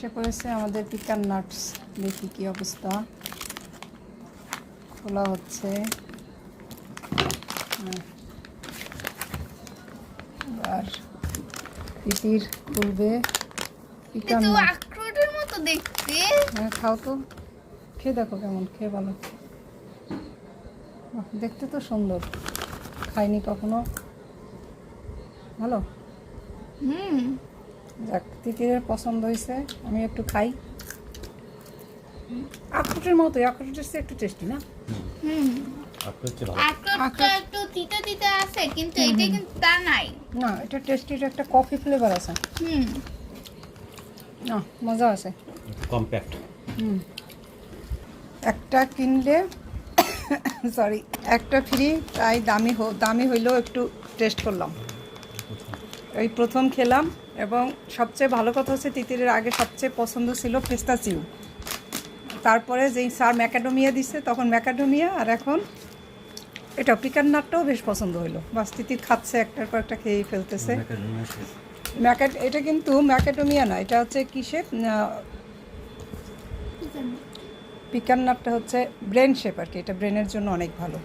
এসে পড়েছে আমাদের পিকান নাটস। দেখি কি অবস্থা, খোলা হচ্ছে। আর তিতির খুলবে পিকান তো নাট। আখরোটের মতো দেখতে। হ্যাঁ, খাও তো, খেয়ে দেখো কেমন, খেয়ে বলো। বাহ, দেখতে তো সুন্দর, খাইনি কখনো, ভালো। যাক, তিতিরের পছন্দ হয়েছে, আমি একটু খাই। আখরোটের মতো, আখরোটের চেয়ে একটু টেস্টি না? আখরোটটা একটু তিতা তিতা আছে, কিন্তু এটা কিন্তু তা নাই। না, এটা টেস্টি, এটা একটা কফি ফ্লেভার আছে। না, মজা আছে, কম্প্যাক্ট। একটা কিনলে সরি, একটা ফ্রি, তাই দামি হইলেও একটু টেস্ট করলাম। এই প্রথম খেলাম, এবং সবচেয়ে ভালো কথা হচ্ছে তিতিরের আগে সবচেয়ে পছন্দ ছিল পিস্তাচিও। তারপরে যেই স্যার ম্যাকাডোমিয়া দিচ্ছে তখন ম্যাকাডোমিয়া, আর এখন এটা পিকান নাটটাও বেশ পছন্দ হইলো। বাস, তিতির খাচ্ছে, একটার পর একটা খেয়েই ফেলতেছে। এটা কিন্তু ম্যাকাডোমিয়া না, এটা হচ্ছে কিসের, পিকান নাটটা হচ্ছে ব্রেন শেপ আর কি, এটা ব্রেনের জন্য অনেক ভালো।